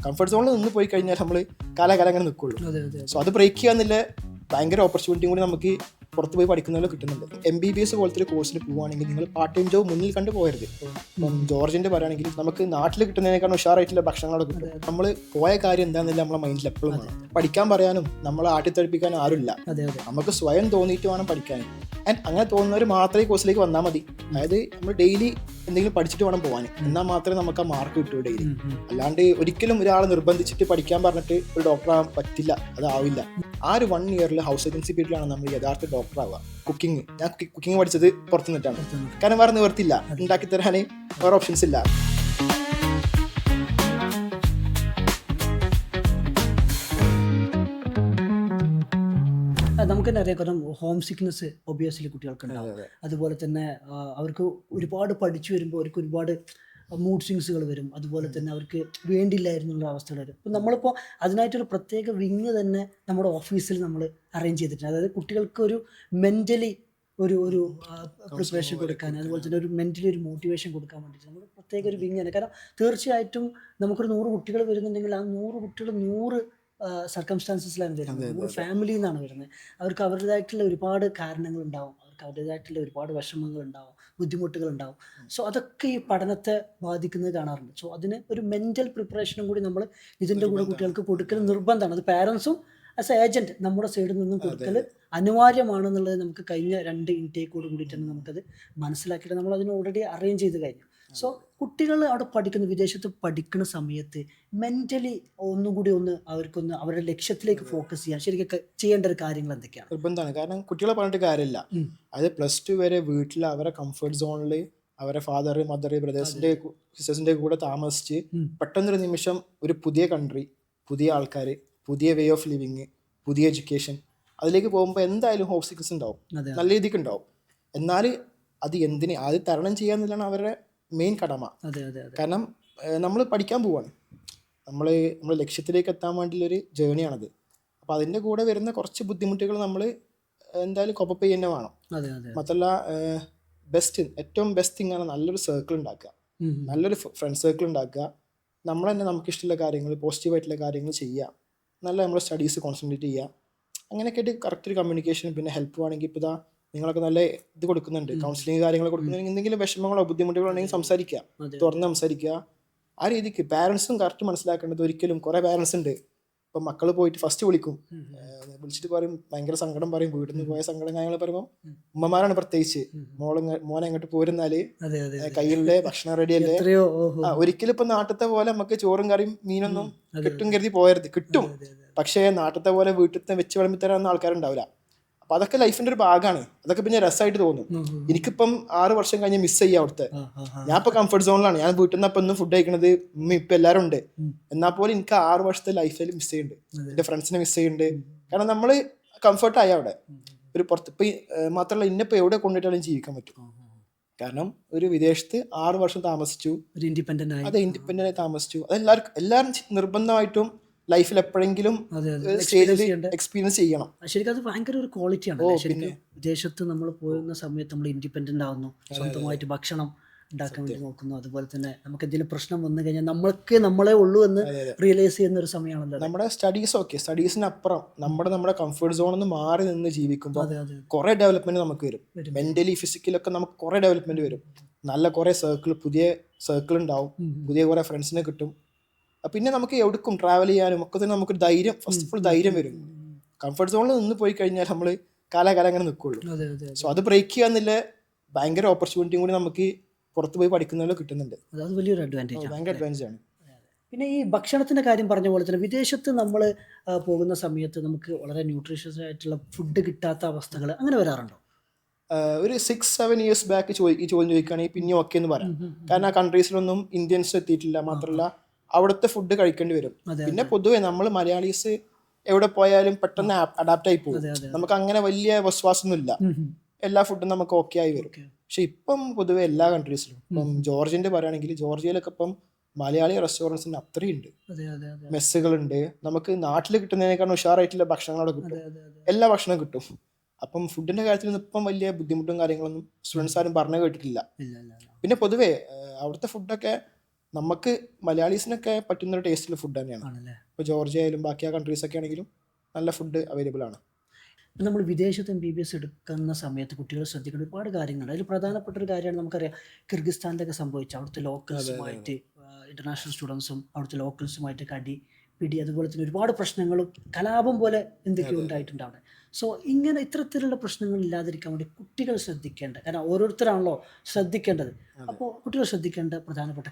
Comfort സോണിൽ നിന്ന് പോയി കഴിഞ്ഞാൽ നമ്മൾ കാലാകാലം അങ്ങനെ നിൽക്കുള്ളൂ. സോ അത് ബ്രേക്ക് ചെയ്യാന്നുള്ള ഭയങ്കര ഓപ്പർച്യൂണിറ്റിയും കൂടി നമുക്ക് പുറത്ത് പോയി പഠിക്കുന്നതിൽ കിട്ടുന്നുണ്ട്. MBBS പോലത്തെ ഒരു കോഴ്സിന് പോവുകയാണെങ്കിൽ നിങ്ങൾ പാർട്ട് ടൈം ജോബ് മുന്നിൽ കണ്ട് പോകരുത്. ഇപ്പം ജോർജിന്റെ പറയുകയാണെങ്കിൽ നമുക്ക് നാട്ടിൽ കിട്ടുന്നതിനേക്കാൾ ഉഷാറായിട്ടുള്ള ഭക്ഷണങ്ങളൊക്കെ കിട്ടും. നമ്മൾ പോയ കാര്യം എന്താണെന്നില്ല നമ്മളെ മൈൻഡിൽ എപ്പോഴും പഠിക്കാൻ പറയാനും നമ്മളെ ആട്ടിത്തെടുപ്പിക്കാനും ആരുമില്ല. നമുക്ക് സ്വയം തോന്നിയിട്ട് വേണം പഠിക്കാൻ. ആൻഡ് അങ്ങനെ തോന്നുന്നവർ മാത്രമേ ഈ കോഴ്സിലേക്ക് വന്നാൽ മതി. അതായത് നമ്മൾ ഡെയിലി എന്തെങ്കിലും പഠിച്ചിട്ട് വേണം പോകാൻ. എന്നാൽ മാത്രമേ നമുക്ക് ആ മാർക്ക് കിട്ടൂ ഡെയിലി. അല്ലാണ്ട് ഒരിക്കലും ഒരാളെ നിർബന്ധിച്ചിട്ട് പഠിക്കാൻ പറഞ്ഞിട്ട് ഒരു ഡോക്ടറാകാൻ പറ്റില്ല, അതാവില്ല. ആ ഒരു 1 ഇയറിൽ ഹൗസ് ഏജൻസി പീരീഡിലാണ് നമ്മൾ യഥാർത്ഥ ഡോക്ടർ ആവുക. ഞാൻ കുക്കിംഗ് പഠിച്ചത് പുറത്തു നിന്നിട്ടാണ്. കാരണം വേറെ നിവർത്തില്ല, ഉണ്ടാക്കി തരാൻ വേറെ ഓപ്ഷൻസ് ഇല്ല. നമുക്ക് തന്നെ അറിയാം, കാരണം ഹോം സിക്നെസ് ഒബിയസ്ലി കുട്ടികൾക്കുണ്ടാവും. അതുപോലെ തന്നെ അവർക്ക് ഒരുപാട് പഠിച്ചു വരുമ്പോൾ അവർക്ക് ഒരുപാട് മൂഡ് സ്വിങ്സുകൾ വരും. അതുപോലെ തന്നെ അവർക്ക് വേണ്ടിയില്ലായിരുന്നുള്ള അവസ്ഥകൾ വരും. അപ്പം നമ്മളിപ്പോൾ അതിനായിട്ടൊരു പ്രത്യേക വിങ് തന്നെ നമ്മുടെ ഓഫീസിൽ നമ്മൾ അറേഞ്ച് ചെയ്തിട്ടുണ്ട്. അതായത് കുട്ടികൾക്ക് ഒരു മെൻ്റലി ഒരു പ്രിപ്പറേഷൻ കൊടുക്കാൻ, അതുപോലെ തന്നെ ഒരു മെൻ്റലി ഒരു മോട്ടിവേഷൻ കൊടുക്കാൻ വേണ്ടിയിട്ട് നമ്മൾ പ്രത്യേക ഒരു വിങ് തന്നെ. കാരണം തീർച്ചയായിട്ടും നമുക്കൊരു 100 കുട്ടികൾ വരുന്നുണ്ടെങ്കിൽ ആ 100 കുട്ടികൾ 100 സർക്കംസ്റ്റാൻസസിലാണ് വരുന്നത്, 100 ഫാമിലിയിൽ നിന്നാണ് വരുന്നത്. അവർക്ക് അവരുടേതായിട്ടുള്ള ഒരുപാട് കാരണങ്ങളുണ്ടാവും, അവർക്ക് അവരുടേതായിട്ടുള്ള ഒരുപാട് വിഷമങ്ങളുണ്ടാവും, ബുദ്ധിമുട്ടുകളുണ്ടാവും. സോ അതൊക്കെ ഈ പഠനത്തെ ബാധിക്കുന്നത് കാണാറുണ്ട്. സോ അതിന് ഒരു മെൻ്റൽ പ്രിപ്പറേഷനും കൂടി നമ്മൾ ഇതിൻ്റെ കൂടെ കുട്ടികൾക്ക് കൊടുക്കൽ നിർബന്ധമാണ്. അത് പാരൻസും ആസ് എ ഏജൻറ്റ് നമ്മുടെ സൈഡിൽ നിന്നും കൊടുക്കൽ അനിവാര്യമാണെന്നുള്ളത് നമുക്ക് കഴിഞ്ഞ 2 ഇൻടേക്കോട് കൂടിയിട്ട് തന്നെ നമുക്കത് മനസ്സിലാക്കിയിട്ട് നമ്മൾ അതിന് ഓൾറെഡി അറേഞ്ച് ചെയ്ത് കഴിഞ്ഞു. സോ കുട്ടികൾ അവിടെ പഠിക്കുന്ന, വിദേശത്ത് പഠിക്കുന്ന സമയത്ത് മെൻ്റലി ഒന്നുകൂടി അവർക്കൊന്ന് അവരുടെ ലക്ഷ്യത്തിലേക്ക് ഫോക്കസ് ചെയ്യാൻ ശരിക്കും ചെയ്യേണ്ട ഒരു കാര്യങ്ങൾ എന്തൊക്കെയാണ്? നിർബന്ധമാണ്. കാരണം കുട്ടികളെ പറഞ്ഞിട്ട് കാര്യമില്ല. അത് +2 വരെ വീട്ടിൽ അവരെ കംഫർട്ട് സോണിൽ അവരെ ഫാദർ, മദർ, ബ്രദേഴ്സിന്റെ, സിസ്റ്റേഴ്സിന്റെ കൂടെ താമസിച്ച് പെട്ടെന്നൊരു നിമിഷം ഒരു പുതിയ കൺട്രി, പുതിയ ആൾക്കാർ, പുതിയ വേ ഓഫ് ലിവിങ്, പുതിയ എഡ്യൂക്കേഷൻ, അതിലേക്ക് പോകുമ്പോൾ എന്തായാലും ഹോം സിക്നെസ് ഉണ്ടാവും, നല്ല രീതിക്ക് ഉണ്ടാവും. എന്നാൽ അത് അത് തരണം ചെയ്യാന്നുള്ളതാണ് അവരുടെ മെയിൻ കടമ. കാരണം നമ്മൾ പഠിക്കാൻ പോവാണ്, നമ്മൾ ലക്ഷ്യത്തിലേക്ക് എത്താൻ വേണ്ടിയുള്ളൊരു ജേണിയാണത്. അപ്പോൾ അതിൻ്റെ കൂടെ വരുന്ന കുറച്ച് ബുദ്ധിമുട്ടുകൾ നമ്മൾ എന്തായാലും കോപ്പ് അപ്പ് തന്നെ വേണം. മാത്രമല്ല ഏറ്റവും ബെസ്റ്റ് തിങ് ആണ് നല്ലൊരു സർക്കിൾ ഉണ്ടാക്കുക, നല്ലൊരു ഫ്രണ്ട് സർക്കിൾ ഉണ്ടാക്കുക. നമ്മൾ തന്നെ നമുക്കിഷ്ടമുള്ള കാര്യങ്ങൾ, പോസിറ്റീവായിട്ടുള്ള കാര്യങ്ങൾ ചെയ്യുക, നല്ല നമ്മുടെ സ്റ്റഡീസ് കോൺസെൻട്രേറ്റ് ചെയ്യുക. അങ്ങനെയൊക്കെ ആയിട്ട് കറക്റ്റ് ഒരു കമ്മ്യൂണിക്കേഷൻ, പിന്നെ ഹെൽപ്പ് വേണമെങ്കിൽ ഇപ്പോൾ നിങ്ങളൊക്കെ നല്ല ഇത് കൊടുക്കുന്നുണ്ട്, കൗൺസിലിംഗ് കാര്യങ്ങൾ കൊടുക്കുന്നുണ്ടെങ്കിൽ എന്തെങ്കിലും വിഷമങ്ങളോ ബുദ്ധിമുട്ടുകളോ ഉണ്ടെങ്കിൽ സംസാരിക്കുക, തുറന്ന് സംസാരിക്കുക. ആ രീതിക്ക് പാരൻസും കറക്റ്റ് മനസ്സിലാക്കേണ്ടത്, ഒരിക്കലും കുറേ പാരൻസ് ഉണ്ട് ഇപ്പം മക്കൾ പോയിട്ട് ഫസ്റ്റ് വിളിച്ചിട്ട് പറയും, ഭയങ്കര സങ്കടം പറയും, വീട്ടിൽ നിന്ന് പോയ സങ്കടം കാര്യങ്ങൾ പറയുമ്പോൾ ഉമ്മമാരാണ് പ്രത്യേകിച്ച്, മോനെ അങ്ങോട്ട് പോരുന്നാല് കയ്യിലെ ഭക്ഷണം റെഡിയല്ലേ. ഒരിക്കലും ഇപ്പം നാട്ടിലത്തെ പോലെ നമുക്ക് ചോറും കറിയും മീനൊന്നും കിട്ടും കരുതി പോയരുത്, കിട്ടും. പക്ഷേ നാട്ടിലത്തെ പോലെ വീട്ടിലത്തെ വെച്ച് വിളമ്പി തരാവുന്ന ആൾക്കാരുണ്ടാവില്ല. അപ്പം അതൊക്കെ ലൈഫിൻ്റെ ഒരു ഭാഗമാണ്. അതൊക്കെ പിന്നെ രസമായിട്ട് തോന്നും. എനിക്കിപ്പം 6 വർഷം കഴിഞ്ഞ് മിസ് ചെയ്യാം അവിടുത്തെ. ഞാൻ ഇപ്പോൾ കംഫർട്ട് സോണിലാണ്, ഞാൻ വീട്ടിൽ നിന്ന് അപ്പം ഒന്നും ഫുഡ് കഴിക്കണത് ഇപ്പം എല്ലാവരും ഉണ്ട്. എന്നാൽ പോലും എനിക്ക് 6 വർഷത്തെ ലൈഫിൽ മിസ് ചെയ്യുന്നുണ്ട്, എൻ്റെ ഫ്രണ്ട്സിനെ മിസ് ചെയ്യുന്നുണ്ട്. കാരണം നമ്മൾ കംഫർട്ടായി അവിടെ ഒരു പുറത്ത്. ഇപ്പം മാത്രമല്ല ഇന്നിപ്പോൾ എവിടെ കൊണ്ടിട്ടാലും ജീവിക്കാൻ പറ്റും. കാരണം ഒരു വിദേശത്ത് 6 വർഷം താമസിച്ചു, അത് ഇൻഡിപെൻഡൻ്റ് ആയി താമസിച്ചു. എല്ലാവരും നിർബന്ധമായിട്ടും ലൈഫിൽ എപ്പോഴെങ്കിലും എക്സ്പീരിയൻസ് ചെയ്യണം. ശരിക്കും അത് ഭയങ്കര ഒരു ക്വാളിറ്റിയാണ്. ശരിക്കും വിദേശത്ത് നമ്മൾ പോകുന്ന സമയത്ത് നമ്മൾ ഇൻഡിപെൻഡൻ്റ് ആവുന്നു, സ്വന്തമായിട്ട് ഭക്ഷണം ഉണ്ടാക്കാൻ വേണ്ടി നോക്കുന്നു. അതുപോലെ തന്നെ നമുക്ക് എന്തെങ്കിലും പ്രശ്നം വന്നു കഴിഞ്ഞാൽ നമ്മളെ ഉള്ളൂ എന്ന് റിയലൈസ് ചെയ്യുന്ന ഒരു സമയമാണല്ലോ. നമ്മുടെ സ്റ്റഡീസിനപ്പുറം നമ്മുടെ കംഫർട്ട് സോണിൽ നിന്ന് മാറി നിന്ന് ജീവിക്കുമ്പോൾ കുറെ ഡെവലപ്മെന്റ് നമുക്ക് വരും. മെന്റലി ഫിസിക്കലൊക്കെ നമുക്ക് കുറെ ഡെവലപ്മെന്റ് വരും. നല്ല കുറെ പുതിയ സർക്കിൾ ഉണ്ടാവും, പുതിയ കുറെ ഫ്രണ്ട്സിനെ കിട്ടും. പിന്നെ നമുക്ക് എവിടേക്കും ട്രാവൽ ചെയ്യാനും ഒക്കെ തന്നെ നമുക്ക് ധൈര്യം വരും. കംഫർട്ട് സോണിൽ നിന്ന് പോയി കഴിഞ്ഞാൽ നമ്മൾ കാലാകാലം അങ്ങനെ നിൽക്കുള്ളൂ. സോ അത് ബ്രേക്ക് ചെയ്യാന്നുള്ള ഭയങ്കര ഓപ്പർച്യൂണിറ്റിയും കൂടി നമുക്ക് പുറത്ത് പോയി പഠിക്കുന്നതിൽ കിട്ടുന്നുണ്ട്. അത് വലിയൊരു അഡ്വാൻറ്റേജ് ആണ്. പിന്നെ ഈ ഭക്ഷണത്തിന്റെ കാര്യം പറഞ്ഞ പോലെ തന്നെ വിദേശത്ത് നമ്മൾ പോകുന്ന സമയത്ത് നമുക്ക് വളരെ ന്യൂട്രീഷ്യസ് ആയിട്ടുള്ള ഫുഡ് കിട്ടാത്ത അവസ്ഥകൾ അങ്ങനെ വരാറുണ്ടോ? ഒരു 6-7 ഇയേഴ്സ് ബാക്ക് ഈ ചോദ്യം ചോദിക്കുകയാണെങ്കിൽ പിന്നെ ഓക്കെ എന്ന് പറയാം. കാരണം ആ കൺട്രീസിലൊന്നും ഇന്ത്യൻസ് എത്തിയിട്ടില്ല. മാത്രമല്ല അവിടുത്തെ ഫുഡ് കഴിക്കേണ്ടി വരും. പിന്നെ പൊതുവെ നമ്മൾ മലയാളീസ് എവിടെ പോയാലും പെട്ടെന്ന് അഡാപ്റ്റ് ആയി പോകും. നമുക്ക് അങ്ങനെ വലിയ വിശ്വാസമൊന്നുമില്ല, എല്ലാ ഫുഡും നമുക്ക് ഓക്കെ ആയി വരും. പക്ഷെ ഇപ്പം പൊതുവെ എല്ലാ കൺട്രീസിലും, ഇപ്പം ജോർജിന്റെ പറയുകയാണെങ്കിൽ ജോർജിയയിലൊക്കെ ഇപ്പം മലയാളി റെസ്റ്റോറൻറ്റ്സിന് അത്രയുണ്ട്, മെസ്സുകളുണ്ട്. നമുക്ക് നാട്ടിൽ കിട്ടുന്നതിനേക്കാൾ ഉഷാറായിട്ടുള്ള ഭക്ഷണങ്ങളവിടെ കിട്ടും, എല്ലാ ഭക്ഷണവും കിട്ടും. അപ്പം ഫുഡിന്റെ കാര്യത്തിൽ ഇപ്പം വലിയ ബുദ്ധിമുട്ടും കാര്യങ്ങളൊന്നും സ്റ്റുഡൻസ് ആരും പറഞ്ഞു കേട്ടിട്ടില്ല. പിന്നെ പൊതുവെ അവിടുത്തെ ഫുഡൊക്കെ നമുക്ക് മലയാളീസിനൊക്കെ പറ്റുന്ന ഒരു ടേസ്റ്റുള്ള ഫുഡ് തന്നെയാണ്. ആണല്ലേ. ഇപ്പോൾ ജോർജിയ ആയാലും ബാക്കി ആ കൺട്രീസൊക്കെ ആണെങ്കിലും നല്ല ഫുഡ് അവൈലബിൾ ആണ്. നമ്മൾ വിദേശത്ത് MBBS എടുക്കുന്ന സമയത്ത് കുട്ടികൾ ശ്രദ്ധിക്കേണ്ട ഒരുപാട് കാര്യങ്ങളുണ്ട്. അതിൽ പ്രധാനപ്പെട്ട ഒരു കാര്യമാണ് നമുക്കറിയാം കിർഗിസ്ഥാനിലൊക്കെ സംഭവിച്ച അവിടുത്തെ ലോക്കൽസുമായിട്ട് ഇൻ്റർനാഷണൽ സ്റ്റുഡൻസും അവിടുത്തെ ലോക്കൽസുമായിട്ട് പിടി അതുപോലെ തന്നെ ഒരുപാട് പ്രശ്നങ്ങളും കലാപം പോലെ എന്തൊക്കെയോ ഉണ്ടായിട്ടുണ്ട് അവിടെ. സോ ഇങ്ങനെ ഇത്തരത്തിലുള്ള പ്രശ്നങ്ങൾ ഇല്ലാതിരിക്കാൻ വേണ്ടി കുട്ടികൾ ശ്രദ്ധിക്കേണ്ട, കാരണം ഓരോരുത്തരാണല്ലോ ശ്രദ്ധിക്കേണ്ടത്. അപ്പോൾ കുട്ടികൾ ശ്രദ്ധിക്കേണ്ട പ്രധാനപ്പെട്ട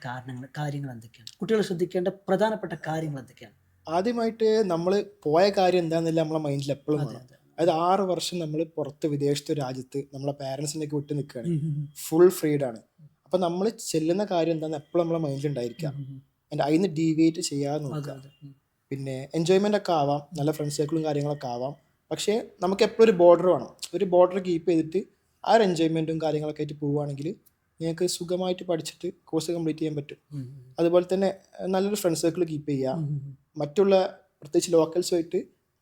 കാര്യങ്ങൾ എന്തൊക്കെയാണ്? കുട്ടികൾ ശ്രദ്ധിക്കേണ്ട പ്രധാനപ്പെട്ട കാര്യങ്ങൾ എന്തൊക്കെയാണ്? ആദ്യമായിട്ട് നമ്മൾ പോയ കാര്യം എന്താണെന്നില്ല നമ്മളെ മൈൻഡിൽ എപ്പോഴും വേണം. അതായത് 6 വർഷം നമ്മൾ പുറത്ത് വിദേശത്തെ രാജ്യത്ത് നമ്മളെ പാരൻസിനൊക്കെ വിട്ട് നിൽക്കുകയാണ്, ഫുൾ ഫ്രീഡാണ്. അപ്പം നമ്മൾ ചെല്ലുന്ന കാര്യം എന്താണെന്ന് എപ്പോഴും നമ്മളെ മൈൻഡിൽ ഉണ്ടായിരിക്കുക. അതിൻ്റെ അതിൽ നിന്ന് ഡീവിയേറ്റ് ചെയ്യാതെ നോക്കുക. പിന്നെ എൻജോയ്മെൻ്റ് ഒക്കെ ആവാം, നല്ല ഫ്രണ്ട് സർക്കിളും കാര്യങ്ങളൊക്കെ ആവാം. പക്ഷേ നമുക്ക് എപ്പോഴും ഒരു ബോർഡർ വേണം. ഒരു ബോർഡർ കീപ്പ് ചെയ്തിട്ട് ആ ഒരു എൻജോയ്മെൻറ്റും കാര്യങ്ങളൊക്കെ ആയിട്ട് പോവുകയാണെങ്കിൽ നിങ്ങൾക്ക് സുഖമായിട്ട് പഠിച്ചിട്ട് കോഴ്സ് കംപ്ലീറ്റ് ചെയ്യാൻ പറ്റും. അതുപോലെ തന്നെ നല്ലൊരു ഫ്രണ്ട് സർക്കിൾ കീപ്പ് ചെയ്യുക. മറ്റുള്ള പ്രത്യേകിച്ച് ലോക്കൽസുമായിട്ട്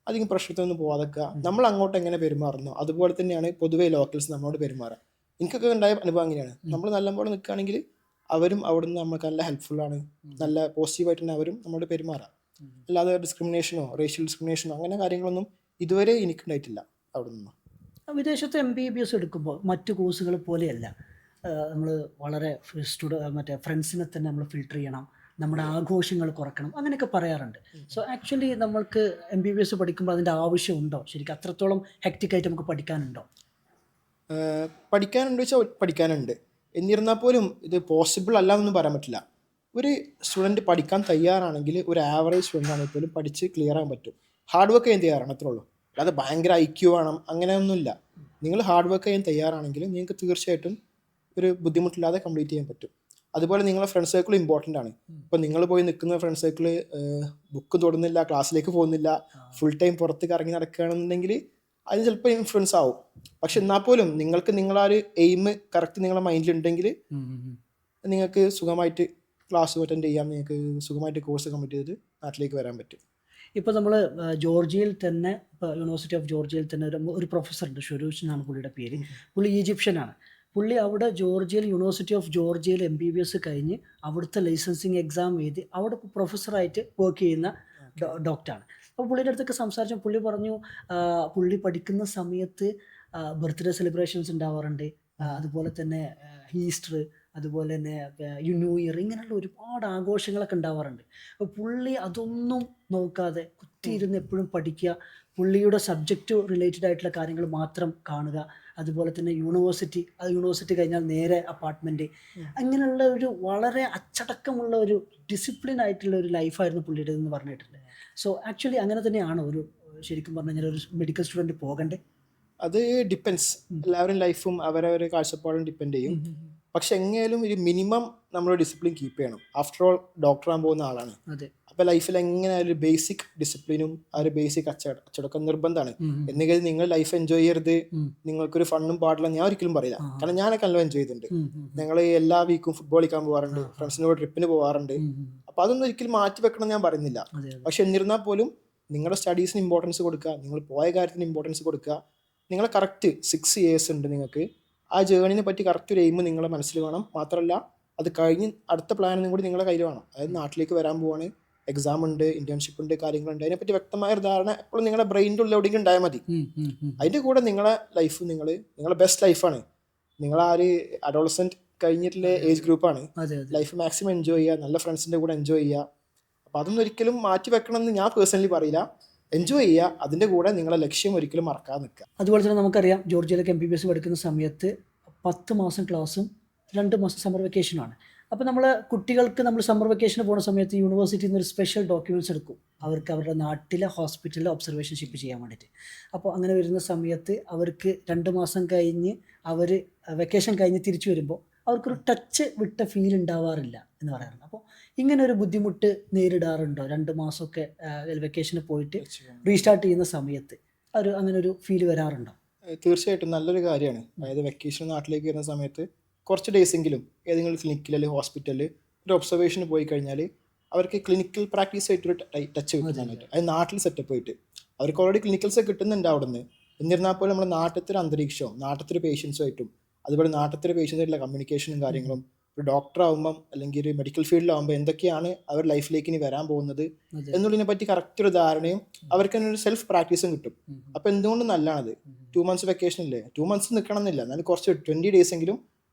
അധികം പ്രശ്നത്തിനൊന്നും പോകാതൊക്കെ നമ്മൾ അങ്ങോട്ട് എങ്ങനെ പെരുമാറുന്നു അതുപോലെ തന്നെയാണ് പൊതുവേ ലോക്കൽസ് നമ്മളോട് പെരുമാറുക. എനിക്കൊക്കെ ഉണ്ടായ അനുഭവം അങ്ങനെയാണ്. നമ്മൾ നല്ലപോലെ നിൽക്കുകയാണെങ്കിൽ അവരും അവിടെ നിന്ന് നമുക്ക് നല്ല ഹെൽപ്ഫുള്ളാണ്, നല്ല പോസിറ്റീവായിട്ട് തന്നെ അവരും നമ്മളോട് പെരുമാറാം. അല്ലാതെ ഡിസ്ക്രിമിനേഷനോ റേഷ്യൽ ഡിസ്ക്രിമിനേഷനോ അങ്ങനെ കാര്യങ്ങളൊന്നും ഇതുവരെ എനിക്കുണ്ടായിട്ടില്ല അവിടെ നിന്ന്. വിദേശത്ത് MBBS എടുക്കുമ്പോൾ മറ്റു കോഴ്സുകൾ പോലെയല്ല. നമ്മൾ വളരെ മറ്റേ ഫ്രണ്ട്സിനെ തന്നെ നമ്മൾ ഫിൽട്ടർ ചെയ്യണം, നമ്മുടെ ആഘോഷങ്ങൾ കുറക്കണം, അങ്ങനെയൊക്കെ പറയാറുണ്ട്. സോ ആക്ച്വലി നമ്മൾക്ക് MBBS പഠിക്കുമ്പോൾ അതിൻ്റെ ആവശ്യമുണ്ടോ? ശരിക്കും അത്രത്തോളം ഹെക്റ്റിക്കായിട്ട് നമുക്ക് പഠിക്കാനുണ്ടോ? പഠിക്കാനുണ്ട് വെച്ചാൽ പഠിക്കാനുണ്ട്. എന്നിരുന്നാൽ പോലും ഇത് പോസിബിൾ അല്ല എന്നൊന്നും പറയാൻ പറ്റില്ല. ഒരു സ്റ്റുഡൻറ്റ് പഠിക്കാൻ തയ്യാറാണെങ്കിൽ ഒരു ആവറേജ് സ്റ്റുഡൻ്റ് ആണെങ്കിൽ പോലും പഠിച്ച് ക്ലിയർ ആകാൻ പറ്റും. ഹാർഡ് വർക്ക് ചെയ്യാൻ തയ്യാറാണ്, അത്രേ ഉള്ളൂ. അല്ലാതെ ഭയങ്കര IQ വേണം അങ്ങനെയൊന്നുമില്ല. നിങ്ങൾ ഹാർഡ് വർക്ക് ചെയ്യാൻ തയ്യാറാണെങ്കിൽ നിങ്ങൾക്ക് തീർച്ചയായിട്ടും ഒരു ബുദ്ധിമുട്ടില്ലാതെ കംപ്ലീറ്റ് ചെയ്യാൻ പറ്റും. അതുപോലെ നിങ്ങളെ ഫ്രണ്ട് സർക്കിൾ ഇമ്പോർട്ടൻ്റ് ആണ്. ഇപ്പോൾ നിങ്ങൾ പോയി നിൽക്കുന്ന ഫ്രണ്ട് സർക്കിൾ ബുക്ക് തൊടുന്നില്ല, ക്ലാസ്സിലേക്ക് പോകുന്നില്ല, ഫുൾ ടൈം പുറത്ത് കറങ്ങി നടക്കുകയാണെന്നുണ്ടെങ്കിൽ അതിന് ചിലപ്പോൾ ഇൻഫ്ലുവൻസ് ആവും. പക്ഷെ എന്നാൽ പോലും നിങ്ങൾക്ക് നിങ്ങളാ ഒരു എയിം കറക്റ്റ് നിങ്ങളുടെ മൈൻഡിലുണ്ടെങ്കിൽ നിങ്ങൾക്ക് സുഖമായിട്ട് ക്ലാസ് അറ്റൻഡ് ചെയ്യാം, നിങ്ങൾക്ക് സുഖമായിട്ട് കോഴ്സ് കംപ്ലീറ്റ് ചെയ്തിട്ട് നാട്ടിലേക്ക് വരാൻ പറ്റും. ഇപ്പോൾ നമ്മൾ ജോർജിയയിൽ തന്നെ, ഇപ്പോൾ യൂണിവേഴ്സിറ്റി ഓഫ് ജോർജിയയിൽ തന്നെ ഒരു പ്രൊഫസർ ഉണ്ട്, ഷൊരൂഷ് എന്നാണ് പുള്ളിയുടെ പേര്. പുള്ളി ഈജിപ്ഷ്യനാണ്. പുള്ളി അവിടെ ജോർജിയയിൽ യൂണിവേഴ്സിറ്റി ഓഫ് ജോർജിയയിൽ MBBS കഴിഞ്ഞ് അവിടുത്തെ ലൈസൻസിങ് എക്സാം എഴുതി അവിടെ പ്രൊഫസറായിട്ട് വർക്ക് ചെയ്യുന്ന ഡോക്ടറാണ്. അപ്പോൾ പുള്ളിയുടെ അടുത്തൊക്കെ സംസാരിച്ചു. പുള്ളി പറഞ്ഞു പുള്ളി പഠിക്കുന്ന സമയത്ത് ബർത്ത്ഡേ സെലിബ്രേഷൻസ് ഉണ്ടാവാറുണ്ട്, അതുപോലെ തന്നെ ഈസ്റ്റർ, അതുപോലെ തന്നെ ന്യൂ ഇയർ, ഇങ്ങനെയുള്ള ഒരുപാട് ആഘോഷങ്ങളൊക്കെ ഉണ്ടാവാറുണ്ട്. അപ്പോൾ പുള്ളി അതൊന്നും നോക്കാതെ കുത്തിയിരുന്ന് എപ്പോഴും പഠിക്കുക, പുള്ളിയുടെ സബ്ജക്റ്റ് റിലേറ്റഡ് ആയിട്ടുള്ള കാര്യങ്ങൾ മാത്രം കാണുക, അതുപോലെ തന്നെ യൂണിവേഴ്സിറ്റി കഴിഞ്ഞാൽ നേരെ അപ്പാർട്ട്മെൻറ്റ്, അങ്ങനെയുള്ള ഒരു വളരെ അച്ചടക്കമുള്ള ഒരു ഡിസിപ്ലിൻ ആയിട്ടുള്ള ഒരു ലൈഫായിരുന്നു പുള്ളിയുടെ എന്ന് പറഞ്ഞിട്ടുണ്ട്. സോ ആക്ച്വലി അങ്ങനെ തന്നെയാണ് ഒരു ശരിക്കും പറഞ്ഞു കഴിഞ്ഞാൽ ഒരു മെഡിക്കൽ സ്റ്റുഡൻറ്റ് പോകണ്ടേ? അത് ഡിപ്പെൻസ്, എല്ലാവരും ലൈഫും അവരവരെ കാഴ്ചപ്പാടും ഡിപ്പെൻഡ് ചെയ്യും. പക്ഷെ എങ്ങനെയാലും ഒരു മിനിമം നമ്മൾ ഡിസിപ്ലിൻ കീപ്പ് ചെയ്യണം. ആഫ്റ്റർ ഓൾ ഡോക്ടർ ആകാൻ പോകുന്ന ആളാണ്. അപ്പോൾ ലൈഫിൽ എങ്ങനെയായാലും ഒരു ബേസിക് ഡിസിപ്ലിനും ആ ഒരു ബേസിക് അച്ചടക്കം നിർബന്ധമാണ്. എന്നുകരുതി നിങ്ങൾ ലൈഫ് എൻജോയ് ചെയ്യരുത്, നിങ്ങൾക്കൊരു ഫണ്ണും പാടില്ല ഞാൻ ഒരിക്കലും പറയില്ല. കാരണം ഞാനൊക്കെ നല്ല എൻജോയ് ചെയ്തിട്ടുണ്ട്. ഞങ്ങൾ എല്ലാ വീക്കും ഫുട്ബോൾ കളിക്കാൻ പോകാറുണ്ട്, ഫ്രണ്ട്സിനോട് ട്രിപ്പിന് പോകാറുണ്ട്. അപ്പോൾ അതൊന്നും ഒരിക്കലും മാറ്റി വെക്കണം ഞാൻ പറയുന്നില്ല. പക്ഷെ എന്നിരുന്നാൽ പോലും നിങ്ങളുടെ സ്റ്റഡീസിന് ഇമ്പോർട്ടൻസ് കൊടുക്കുക, നിങ്ങൾ പോയ കാര്യത്തിന് ഇമ്പോർട്ടൻസ് കൊടുക്കുക. നിങ്ങളെ കറക്റ്റ് 6 years ഉണ്ട്, നിങ്ങൾക്ക് ആ ജേണിനെ പറ്റി കറക്റ്റ് ഒരു എയിം നിങ്ങളുടെ മനസ്സിൽ വേണം. മാത്രമല്ല അത് കഴിഞ്ഞ് അടുത്ത പ്ലാനും കൂടി നിങ്ങളുടെ കയ്യിൽ വേണം. അതായത് നാട്ടിലേക്ക് വരാൻ പോവാണ്, എക്സാം ഉണ്ട്, ഇന്റേൺഷിപ്പ് ഉണ്ട്, കാര്യങ്ങളുണ്ട്, അതിനെപ്പറ്റി വ്യക്തമായ ഒരു ധാരണ എപ്പോഴും നിങ്ങളുടെ ബ്രെയിനിൻ്റെ ഉള്ളിൽ എവിടെയെങ്കിലും ഉണ്ടായാൽ മതി. അതിൻ്റെ കൂടെ നിങ്ങളെ ലൈഫ് നിങ്ങളുടെ ബെസ്റ്റ് ലൈഫാണ്. നിങ്ങൾ ആ ഒരു അഡോളസെന്റ് കഴിഞ്ഞിട്ടുള്ള ഏജ് ഗ്രൂപ്പാണ്. ലൈഫ് മാക്സിമം എൻജോയ് ചെയ്യുക, നല്ല ഫ്രണ്ട്സിൻ്റെ കൂടെ എൻജോയ് ചെയ്യുക. അപ്പോൾ അതൊന്നും ഒരിക്കലും മാറ്റി വെക്കണം എന്ന് ഞാൻ പേഴ്സണലി പറയില്ല. എൻജോയ് ചെയ്യുക, അതിൻ്റെ കൂടെ നിങ്ങളെ ലക്ഷ്യം ഒരിക്കലും മറക്കാതെ നിൽക്കുക. അതുപോലെ തന്നെ നമുക്കറിയാം ജോർജിയയിലേക്ക് MBBS പഠിക്കുന്ന സമയത്ത് 10 മാസം ക്ലാസ്സും 2 മാസം സമ്മർ വെക്കേഷനുമാണ്. അപ്പോൾ നമ്മൾ കുട്ടികൾക്ക് നമ്മൾ സമ്മർ വെക്കേഷന് പോകുന്ന സമയത്ത് യൂണിവേഴ്സിറ്റിയിൽ നിന്ന് ഒരു സ്പെഷ്യൽ ഡോക്യുമെൻറ്റ്സ് എടുക്കും അവർക്ക് അവരുടെ നാട്ടിലെ ഹോസ്പിറ്റലിൽ ഒബ്സർവേഷൻഷിപ്പ് ചെയ്യാൻ വേണ്ടിയിട്ട്. അപ്പോൾ അങ്ങനെ വരുന്ന സമയത്ത് അവർക്ക് 2 മാസം കഴിഞ്ഞ് അവർ വെക്കേഷൻ കഴിഞ്ഞ് തിരിച്ചു വരുമ്പോൾ അവർക്കൊരു ടച്ച് വിട്ട ഫീൽ ഉണ്ടാവാറില്ല എന്ന് പറയാറുണ്ട്. അപ്പോൾ ഇങ്ങനെ ഒരു ബുദ്ധിമുട്ട് നേരിടാറുണ്ടോ? 2 മാസമൊക്കെ വെക്കേഷന് പോയിട്ട് റീസ്റ്റാർട്ട് ചെയ്യുന്ന സമയത്ത് അങ്ങനെ ഒരു ഫീൽ വരാറുണ്ടോ? തീർച്ചയായിട്ടും നല്ലൊരു കാര്യമാണ്. അതായത് വെക്കേഷൻ നാട്ടിലേക്ക് വരുന്ന സമയത്ത് കുറച്ച് ഡേയ്സെങ്കിലും ഏതെങ്കിലും ക്ലിനിക്കിൽ അല്ലെങ്കിൽ ഹോസ്പിറ്റലിൽ ഒരു ഒബ്സർവേഷന് പോയി കഴിഞ്ഞാൽ അവർക്ക് ക്ലിനിക്കൽ പ്രാക്ടീസ് ആയിട്ടൊരു ടച്ച് കിട്ടാനായിട്ട്, അത് നാട്ടിൽ സെറ്റപ്പ് ആയിട്ട് അവർക്ക് ഓൾറെഡി ക്ലിനിക്കൽസ് കിട്ടുന്നുണ്ട് അവിടെ നിന്ന്. എന്നിരുന്നാൽ പോലും നമ്മുടെ നാട്ടിലത്തെ ഒരു അന്തരീക്ഷവും നാട്ടിലത്തെ ഒരു പേഷ്യൻസുമായിട്ടും അതുപോലെ നാട്ടിലത്തെ ഒരു പേഷ്യൻസായിട്ടുള്ള കമ്മ്യൂണിക്കേഷനും കാര്യങ്ങളും ഒരു ഡോക്ടർ ആകുമ്പം അല്ലെങ്കിൽ ഒരു മെഡിക്കൽ ഫീൽഡിലാകുമ്പോൾ എന്തൊക്കെയാണ് അവർ ലൈഫിലേക്ക് ഇനി വരാൻ പോകുന്നത് എന്നുള്ളതിനെ പറ്റി കറക്റ്റ് ഒരു ധാരണയും അവർക്ക് തന്നെ ഒരു സെൽഫ് പ്രാക്ടീസും കിട്ടും. അപ്പോൾ എന്തുകൊണ്ട് നല്ലതാണത്. 2 months വെക്കേഷൻ ഇല്ലേ, 2 months നിൽക്കണം എന്നില്ല, എന്നാലും കുറച്ച് 20 days എങ്കിലും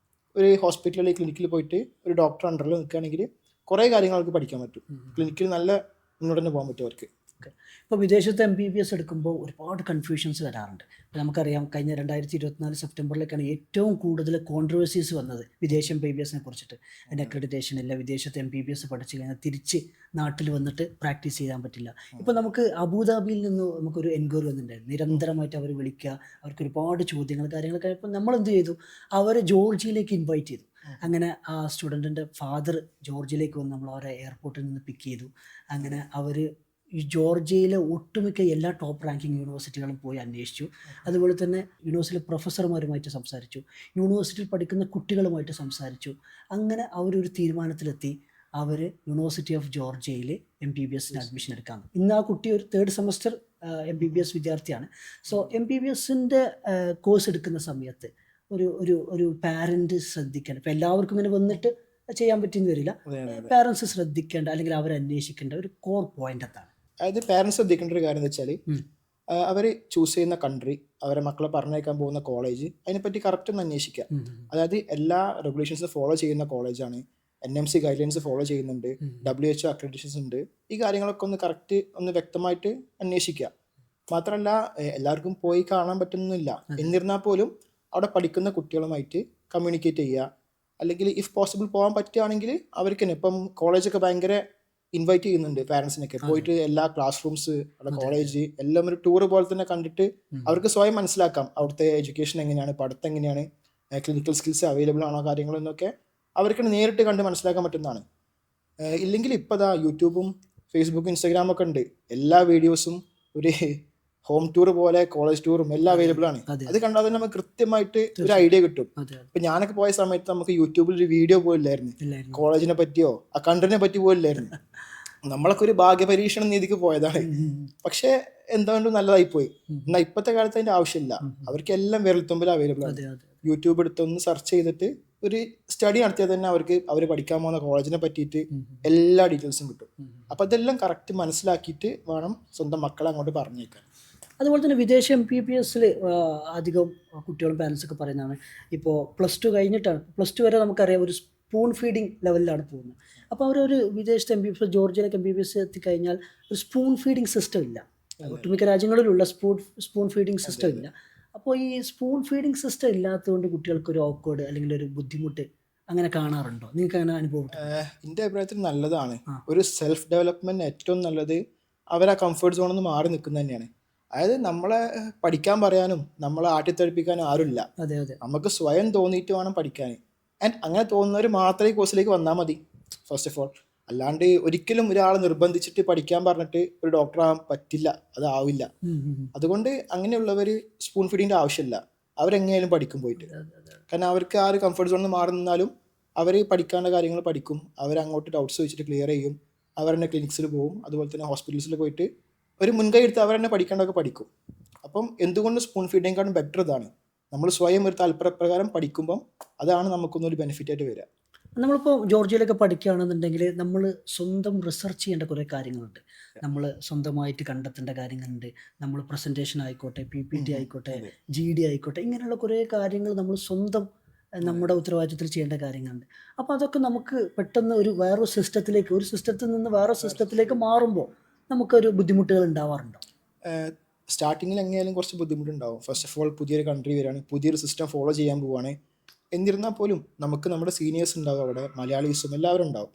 ഒരു ഹോസ്പിറ്റലിൽ ക്ലിനിക്കിൽ പോയിട്ട് ഒരു ഡോക്ടർ അണ്ടറിൽ നിൽക്കുകയാണെങ്കിൽ കുറേ കാര്യങ്ങൾ അവർക്ക് പഠിക്കാൻ പറ്റും. ക്ലിനിക്കിൽ നല്ല മുന്നോട്ട് തന്നെ പോകാൻ പറ്റും അവർക്ക്. ഇപ്പോൾ വിദേശത്ത് MBBS എടുക്കുമ്പോൾ ഒരുപാട് കൺഫ്യൂഷൻസ് വരാറുണ്ട്. ഇപ്പോൾ നമുക്കറിയാം കഴിഞ്ഞ 2024 സെപ്റ്റംബറിലേക്കാണ് ഏറ്റവും കൂടുതൽ കോൺട്രവേഴ്സീസ് വന്നത് വിദേശ MBBS കുറിച്ചിട്ട്. അതിൻ്റെ അക്രഡിറ്റേഷൻ ഇല്ല, വിദേശത്ത് MBBS പഠിച്ചു കഴിഞ്ഞാൽ തിരിച്ച് നാട്ടിൽ വന്നിട്ട് പ്രാക്ടീസ് ചെയ്യാൻ പറ്റില്ല. ഇപ്പോൾ നമുക്ക് അബുദാബിയിൽ നിന്ന് നമുക്കൊരു എൻക്വയറി വന്നിട്ടുണ്ടായിരുന്നു. നിരന്തരമായിട്ട് അവർ വിളിക്കുക, അവർക്ക് ഒരുപാട് ചോദ്യങ്ങൾ കാര്യങ്ങളൊക്കെ. അപ്പോൾ നമ്മൾ എന്ത് ചെയ്തു, അവരെ ജോർജിയയിലേക്ക് ഇൻവൈറ്റ് ചെയ്തു. അങ്ങനെ ആ സ്റ്റുഡൻറ്റിൻ്റെ ഫാദർ ജോർജിയയിലേക്ക് വന്ന് നമ്മൾ അവരെ എയർപോർട്ടിൽ നിന്ന് പിക്ക് ചെയ്തു. അങ്ങനെ അവർ ഈ ജോർജിയയിലെ ഒട്ടുമിക്ക എല്ലാ ടോപ്പ് റാങ്കിങ് യൂണിവേഴ്സിറ്റികളും പോയി അന്വേഷിച്ചു. അതുപോലെ തന്നെ യൂണിവേഴ്സിറ്റിയിലെ പ്രൊഫസർമാരുമായിട്ട് സംസാരിച്ചു, യൂണിവേഴ്സിറ്റിയിൽ പഠിക്കുന്ന കുട്ടികളുമായിട്ട് സംസാരിച്ചു. അങ്ങനെ അവരൊരു തീരുമാനത്തിലെത്തി. അവർ യൂണിവേഴ്സിറ്റി ഓഫ് ജോർജിയയിൽ MBBSന് അഡ്മിഷൻ എടുക്കാമെന്ന്. ഇന്ന് ആ കുട്ടി ഒരു 3rd സെമസ്റ്റർ MBBS വിദ്യാർത്ഥിയാണ്. സോ MBBSൻ്റെ കോഴ്സ് എടുക്കുന്ന സമയത്ത് ഒരു പാരൻറ്റ് ശ്രദ്ധിക്കേണ്ട, ഇപ്പോൾ എല്ലാവർക്കും ഇങ്ങനെ വന്നിട്ട് ചെയ്യാൻ പറ്റുന്ന വരില്ല, പാരൻസ് ശ്രദ്ധിക്കേണ്ട അല്ലെങ്കിൽ അവർ അന്വേഷിക്കേണ്ട ഒരു കോർ പോയിന്റ് എന്താണ്? അതായത് പാരൻസ് ശ്രദ്ധിക്കേണ്ട ഒരു കാര്യം എന്ന് വെച്ചാൽ അവർ ചൂസ് ചെയ്യുന്ന കൺട്രി, അവരെ മക്കളെ പറഞ്ഞേക്കാൻ പോകുന്ന കോളേജ്, അതിനെപ്പറ്റി കറക്റ്റ് ഒന്ന് അന്വേഷിക്കുക. അതായത് എല്ലാ റെഗുലേഷൻസും ഫോളോ ചെയ്യുന്ന കോളേജാണ്, NMC ഗൈഡ്ലൈൻസ് ഫോളോ ചെയ്യുന്നുണ്ട്, WHO അക്രഡിറ്റേഷൻസ് ഉണ്ട്. ഈ കാര്യങ്ങളൊക്കെ ഒന്ന് കറക്റ്റ് ഒന്ന് വ്യക്തമായിട്ട് അന്വേഷിക്കുക. മാത്രമല്ല എല്ലാവർക്കും പോയി കാണാൻ പറ്റുന്നില്ല, എന്നിരുന്നാൽ പോലും അവിടെ പഠിക്കുന്ന കുട്ടികളുമായിട്ട് കമ്മ്യൂണിക്കേറ്റ് ചെയ്യുക. അല്ലെങ്കിൽ ഇഫ് പോസിബിൾ പോകാൻ പറ്റുകയാണെങ്കിൽ അവർക്ക് തന്നെ ഇപ്പം കോളേജൊക്കെ ഭയങ്കര ഇൻവൈറ്റ് ചെയ്യുന്നുണ്ട് പാരൻസിനൊക്കെ, പോയിട്ട് എല്ലാ ക്ലാസ് റൂംസ്, അവിടെ കോളേജ് എല്ലാം ഒരു ടൂർ പോലെ തന്നെ കണ്ടിട്ട് അവർക്ക് സ്വയം മനസ്സിലാക്കാം അവിടുത്തെ എഡ്യൂക്കേഷൻ എങ്ങനെയാണ്, പഠിത്തം എങ്ങനെയാണ്, ക്ലിനിക്കൽ സ്കിൽസ് അവൈലബിൾ ആണോ കാര്യങ്ങളെന്നൊക്കെ അവർക്ക് നേരിട്ട് കണ്ട് മനസ്സിലാക്കാൻ പറ്റുന്നതാണ്. ഇല്ലെങ്കിൽ ഇപ്പോൾ ദാ യൂട്യൂബും ഫേസ്ബുക്കും ഇൻസ്റ്റാഗ്രാമൊക്കെ ഉണ്ട്, എല്ലാ വീഡിയോസും ഒരു ഹോം ടൂർ പോലെ കോളേജ് ടൂറും എല്ലാം അവൈലബിൾ ആണ്. അത് കണ്ടാൽ തന്നെ നമുക്ക് കൃത്യമായിട്ട് ഒരു ഐഡിയ കിട്ടും. ഇപ്പൊ ഞാനൊക്കെ പോയ സമയത്ത് നമുക്ക് യൂട്യൂബിൽ ഒരു വീഡിയോ പോലില്ലായിരുന്നു കോളേജിനെ പറ്റിയോ ആ കൺട്രിനെ പറ്റി പോലില്ലായിരുന്നു. നമ്മളൊക്കെ ഒരു ഭാഗ്യപരീക്ഷണ രീതിക്ക് പോയതാണ്. പക്ഷെ എന്തുകൊണ്ടും നല്ലതായി പോയി. എന്നാൽ ഇപ്പോഴത്തെ കാലത്ത് അതിന്റെ ആവശ്യമില്ല, അവർക്ക് എല്ലാം വിരൽത്തുമ്പിൽ അവൈലബിൾ ആണ്. യൂട്യൂബ് എടുത്തൊന്ന് സെർച്ച് ചെയ്തിട്ട് ഒരു സ്റ്റഡി നടത്തിയാൽ തന്നെ അവർക്ക് അവർ പഠിക്കാൻ പോകുന്ന കോളേജിനെ പറ്റിയിട്ട് എല്ലാ ഡീറ്റെയിൽസും കിട്ടും. അപ്പൊ അതെല്ലാം കറക്റ്റ് മനസ്സിലാക്കിയിട്ട് വേണം സ്വന്തം മക്കളെ അങ്ങോട്ട് പറഞ്ഞേക്കാൻ. അതുപോലെ തന്നെ വിദേശ MBBSൽ അധികം കുട്ടികളും പാരൻസൊക്കെ പറയുന്നതാണ്, ഇപ്പോൾ +2 കഴിഞ്ഞിട്ടാണ്, +2 വരെ നമുക്കറിയാം ഒരു സ്പൂൺ ഫീഡിങ് ലെവലിലാണ് പോകുന്നത്. അപ്പോൾ അവരൊരു വിദേശത്തെ MBBS ജോർജിയയിലേക്ക് MBBS എത്തിക്കഴിഞ്ഞാൽ ഒരു സ്പൂൺ ഫീഡിങ് സിസ്റ്റം ഇല്ല, ഒട്ടുമിക്ക രാജ്യങ്ങളിലുള്ള സ്പൂൺ ഫീഡിങ് സിസ്റ്റം ഇല്ല. അപ്പോൾ ഈ സ്പൂൺ ഫീഡിങ് സിസ്റ്റം ഇല്ലാത്തതുകൊണ്ട് കുട്ടികൾക്കൊരു ഓക്വേർഡ് അല്ലെങ്കിൽ ഒരു ബുദ്ധിമുട്ട് അങ്ങനെ കാണാറുണ്ടോ? നിങ്ങൾക്ക് അങ്ങനെ അനുഭവം? എൻ്റെ അഭിപ്രായത്തിൽ നല്ലതാണ്. ഒരു സെൽഫ് ഡെവലപ്മെന്റ് ഏറ്റവും നല്ലത് അവർ ആ കംഫർട്ട് സോണിൽ നിന്ന് മാറി നിൽക്കുന്നത് തന്നെയാണ്. അതായത് നമ്മളെ പഠിക്കാൻ പറയാനും നമ്മളെ ആട്ടിത്തെളിപ്പിക്കാനും ആരുമില്ല, നമുക്ക് സ്വയം തോന്നിയിട്ട് വേണം പഠിക്കാൻ. ആൻഡ് അങ്ങനെ തോന്നുന്നവർ മാത്രമേ ഈ കോഴ്സിലേക്ക് വന്നാൽ മതി ഫസ്റ്റ് ഓഫ് ഓൾ. അല്ലാണ്ട് ഒരിക്കലും ഒരാളെ നിർബന്ധിച്ചിട്ട് പഠിക്കാൻ പറഞ്ഞിട്ട് ഒരു ഡോക്ടർ ആവാൻ പറ്റില്ല, അതാവില്ല. അതുകൊണ്ട് അങ്ങനെയുള്ളവർ സ്പൂൺ ഫീഡിങ്ങിൻ്റെ ആവശ്യമില്ല, അവരെങ്ങനെയാലും പഠിക്കും പോയിട്ട്. കാരണം അവർക്ക് ആ ഒരു കംഫർട്ട് സോണിൽ നിന്ന് മാറി നിന്നാലും അവർ പഠിക്കേണ്ട കാര്യങ്ങൾ പഠിക്കും, അവരങ്ങോട്ട് ഡൗട്ട്സ് വെച്ചിട്ട് ക്ലിയർ ചെയ്യും, അവർ തന്നെ ക്ലിനിക്സിൽ പോകും, അതുപോലെ തന്നെ ഹോസ്പിറ്റൽസിൽ പോയിട്ട് ഒരു മുൻകൈ എടുത്ത് അവർ തന്നെ പഠിക്കേണ്ടതൊക്കെ പഠിക്കും. അപ്പം എന്തുകൊണ്ട് സ്പൂൺ ഫീഡിങ്ങിനെക്കാളും ബെറ്റർ ഇതാണ്. നമ്മൾ സ്വയം ഒരു താല്പര്യപ്രകാരം പഠിക്കുമ്പം അതാണ് നമുക്കൊന്നൊരു ബെനിഫിറ്റ് ആയിട്ട് വരിക. നമ്മളിപ്പോൾ ജോർജിയയിലൊക്കെ പഠിക്കുകയാണെന്നുണ്ടെങ്കിൽ നമ്മൾ സ്വന്തം റിസർച്ച് ചെയ്യേണ്ട കുറേ കാര്യങ്ങളുണ്ട്, നമ്മൾ സ്വന്തമായിട്ട് കണ്ടെത്തേണ്ട കാര്യങ്ങളുണ്ട്. നമ്മൾ പ്രസൻറ്റേഷൻ ആയിക്കോട്ടെ, PPT ആയിക്കോട്ടെ, GD ആയിക്കോട്ടെ, ഇങ്ങനെയുള്ള കുറേ കാര്യങ്ങൾ നമ്മൾ സ്വന്തം നമ്മുടെ ഉത്തരവാദിത്വത്തിൽ ചെയ്യേണ്ട കാര്യങ്ങളുണ്ട്. അപ്പോൾ അതൊക്കെ നമുക്ക് പെട്ടെന്ന് വേറൊരു സിസ്റ്റത്തിലേക്ക്, ഒരു സിസ്റ്റത്തിൽ നിന്ന് വേറൊരു സിസ്റ്റത്തിലേക്ക് മാറുമ്പോൾ നമുക്കൊരു ബുദ്ധിമുട്ടുകൾ ഉണ്ടാവാറുണ്ടോ? സ്റ്റാർട്ടിങ്ങിൽ എങ്ങനെയാലും കുറച്ച് ബുദ്ധിമുട്ടുണ്ടാവും. ഫസ്റ്റ് ഓഫ് ഓൾ പുതിയൊരു കൺട്രി വരികയാണ്, പുതിയൊരു സിസ്റ്റം ഫോളോ ചെയ്യാൻ പോവുകയാണ്. എന്നിരുന്നാൽ പോലും നമുക്ക് നമ്മുടെ സീനിയേഴ്സ് ഉണ്ടാവും, അവിടെ മലയാളീസും എല്ലാവരും ഉണ്ടാവും.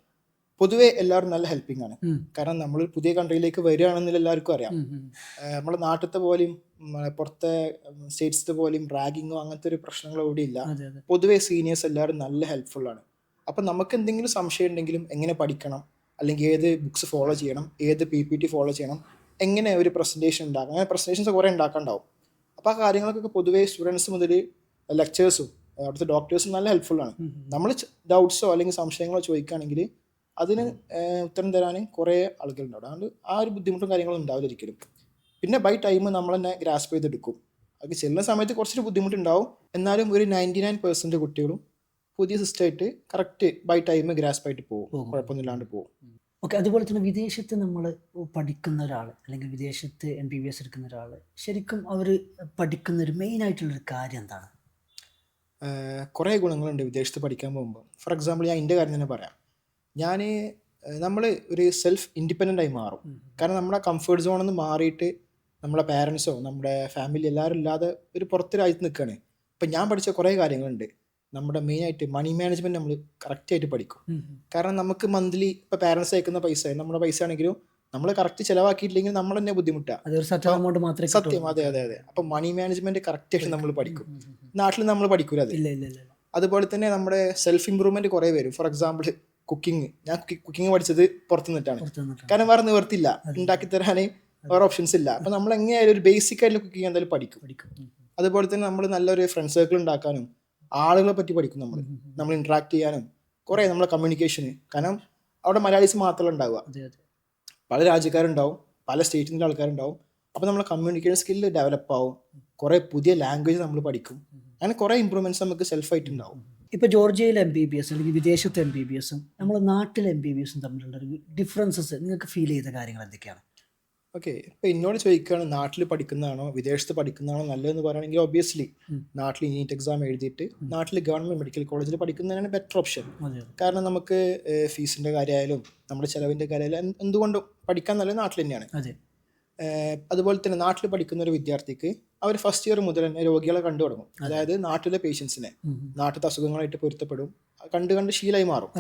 പൊതുവേ എല്ലാവരും നല്ല ഹെൽപ്പിംഗ് ആണ്. കാരണം നമ്മൾ പുതിയ കൺട്രിയിലേക്ക് വരികയാണെന്നില്ല എല്ലാവർക്കും അറിയാം. നമ്മുടെ നാട്ടിലത്തെ പോലെയും പുറത്തെ സ്റ്റേറ്റ്സിലെ പോലെയും റാഗിങ്ങോ അങ്ങനത്തെ ഒരു പ്രശ്നങ്ങളോ ഇവിടെ ഇല്ല. പൊതുവേ സീനിയേഴ്സ് എല്ലാവരും നല്ല ഹെൽപ്ഫുള്ളാണ്. അപ്പം നമുക്ക് എന്തെങ്കിലും സംശയം ഉണ്ടെങ്കിലും എങ്ങനെ പഠിക്കണം, അല്ലെങ്കിൽ ഏത് ബുക്സ് ഫോളോ ചെയ്യണം, ഏത് PPT ഫോളോ ചെയ്യണം, എങ്ങനെ ഒരു പ്രസൻറ്റേഷൻ ഉണ്ടാക്കാം, അങ്ങനെ പ്രസൻറ്റേഷൻസ് കുറേ ഉണ്ടാക്കാനുണ്ടാവും. അപ്പോൾ ആ കാര്യങ്ങൾക്കൊക്കെ പൊതുവേ സ്റ്റുഡൻസ് മുതൽ ലെക്ചേഴ്സും അവിടുത്തെ ഡോക്ടേഴ്സും നല്ല ഹെൽപ്ഫുള്ളാണ്. നമ്മൾ ഡൗട്ട്സോ അല്ലെങ്കിൽ സംശയങ്ങളോ ചോദിക്കുകയാണെങ്കിൽ അതിന് ഉത്തരം തരാൻ കുറേ ആളുകളുണ്ടാവും. അതുകൊണ്ട് ആ ഒരു ബുദ്ധിമുട്ടും കാര്യങ്ങളും ഉണ്ടാവില്ല ഒരിക്കലും. പിന്നെ ബൈ ടൈം നമ്മൾ തന്നെ ഗ്രാസ്പ് ചെയ്തെടുക്കും. അത് ചെല്ലുന്ന സമയത്ത് കുറച്ചൊരു ബുദ്ധിമുട്ടുണ്ടാവും, എന്നാലും ഒരു 99% കുട്ടികളും പുതിയ സിസ്റ്റമായിട്ട് കറക്റ്റ് ബൈ ടൈം ഗ്രാസ്പ് ആയിട്ട് പോകും, കുഴപ്പമൊന്നുമില്ലാണ്ട് പോകും. ഓക്കെ. അതുപോലെ തന്നെ വിദേശത്ത് നമ്മൾ പഠിക്കുന്ന ഒരാൾ അല്ലെങ്കിൽ വിദേശത്ത് MBBS എടുക്കുന്ന ഒരാൾ ശരിക്കും അവർ പഠിക്കുന്ന ഒരു മെയിൻ ആയിട്ടുള്ളൊരു കാര്യം എന്താണ്? കുറേ ഗുണങ്ങളുണ്ട് വിദേശത്ത് പഠിക്കാൻ പോകുമ്പോൾ. ഫോർ എക്സാമ്പിൾ ഞാൻ എൻ്റെ കാര്യം തന്നെ പറയാം. നമ്മൾ ഒരു സെൽഫ് ഇൻഡിപെൻഡൻ്റ് ആയി മാറും. കാരണം നമ്മുടെ കംഫർട്ട് സോണിൽ നിന്ന് മാറിയിട്ട് നമ്മളെ പാരൻസോ നമ്മുടെ ഫാമിലി എല്ലാവരും ഇല്ലാതെ ഒരു പുറത്ത് രാജ്യത്ത് നിൽക്കുകയാണ്. ഇപ്പം ഞാൻ പഠിച്ച കുറേ കാര്യങ്ങളുണ്ട്. നമ്മുടെ മെയിനായിട്ട് മണി മാനേജ്മെൻറ്റ് നമ്മൾ കറക്റ്റായിട്ട് പഠിക്കും. കാരണം നമുക്ക് മന്ത്ലി ഇപ്പോൾ പാരൻസ് അയക്കുന്ന പൈസ നമ്മുടെ പൈസ ആണെങ്കിലും നമ്മൾ കറക്റ്റ് ചിലവാക്കിയിട്ടില്ലെങ്കിൽ നമ്മൾ തന്നെ ബുദ്ധിമുട്ടാണ്. അതൊരു സർട്ടൻ എമൗണ്ട് മാത്രമേ സത്യം, അതെ അതെ അതെ. അപ്പം മണി മാനേജ്മെൻറ്റ് കറക്റ്റായിട്ട് നമ്മൾ പഠിക്കും. നാട്ടിൽ നമ്മൾ പഠിക്കൂല അത്. ഇല്ല ഇല്ല ഇല്ല. അതുപോലെ തന്നെ നമ്മുടെ സെൽഫ് ഇമ്പ്രൂവ്മെൻറ്റ് കുറേ വരും. For example cooking. ഞാൻ കുക്കിംഗ് പഠിച്ചത് പുറത്തു നിന്നിട്ടാണ്. കാരണം വേറെ നിവർത്തില്ല, ഉണ്ടാക്കി തരാൻ വേറെ ഓപ്ഷൻസ് ഇല്ല. അപ്പം നമ്മൾ എങ്ങനെയായാലും ഒരു ബേസിക് ആയിട്ടുള്ള കുക്കിംഗ് എന്തായാലും പഠിക്കും. അതുപോലെ തന്നെ നമ്മൾ നല്ലൊരു ഫ്രണ്ട് സർക്കിൾ ഉണ്ടാക്കാനും ആളുകളെ പറ്റി പഠിക്കും. നമ്മൾ ഇൻട്രാക്ട് ചെയ്യാനും കുറേ നമ്മളെ കമ്മ്യൂണിക്കേഷന്. കാരണം അവിടെ മലയാളീസ് മാത്രമല്ല ഉണ്ടാവുക, പല രാജ്യക്കാരുണ്ടാവും, പല സ്റ്റേറ്റിൻ്റെ ആൾക്കാരുണ്ടാവും. അപ്പോൾ നമ്മളെ കമ്മ്യൂണിക്കേഷൻ സ്കില്ല് ഡെവലപ്പ് ആവും, കുറേ പുതിയ ലാംഗ്വേജ് നമ്മൾ പഠിക്കും. അങ്ങനെ കുറേ ഇമ്പ്രൂവ്മെൻറ്റ്സ് നമുക്ക് സെൽഫായിട്ടുണ്ടാവും. ഇപ്പോൾ ജോർജിയയിലെ MBBS അല്ലെങ്കിൽ വിദേശത്തെ MBBSും നമ്മുടെ നാട്ടിലെ MBBSും തമ്മിലുള്ള ഒരു ഡിഫറൻസസ് നിങ്ങൾക്ക് ഫീൽ ചെയ്ത കാര്യങ്ങൾ എന്തൊക്കെയാണ്? ഓക്കെ, ഇപ്പോൾ എന്നോട് ചോദിക്കുകയാണ് നാട്ടിൽ പഠിക്കുന്നതാണോ വിദേശത്ത് പഠിക്കുന്നതാണോ നല്ലതെന്ന് പറയുകയാണെങ്കിൽ ഒബ്വിയസ്ലി നാട്ടിൽ നീറ്റ് എക്സാം എഴുതിയിട്ട് നാട്ടിൽ ഗവൺമെൻറ് മെഡിക്കൽ കോളേജിൽ പഠിക്കുന്നതാണ് ബെറ്റർ ഓപ്ഷൻ. കാരണം നമുക്ക് ഫീസിൻ്റെ കാര്യമായാലും നമ്മുടെ ചിലവിൻ്റെ കാര്യമായാലും എന്തുകൊണ്ടും പഠിക്കാൻ നല്ലത് നാട്ടിൽ തന്നെയാണ്. അതുപോലെ തന്നെ നാട്ടിൽ പഠിക്കുന്ന ഒരു വിദ്യാർത്ഥിക്ക് അവർ ഫസ്റ്റ് ഇയർ മുതൽ തന്നെ രോഗികളെ കണ്ടു തുടങ്ങും. അതായത് നാട്ടിലെ പേഷ്യൻസിനെ നാട്ടിലത്തെ അസുഖങ്ങളായിട്ട് പൊരുത്തപ്പെടും, കണ്ട് ശീലമായി മാറും.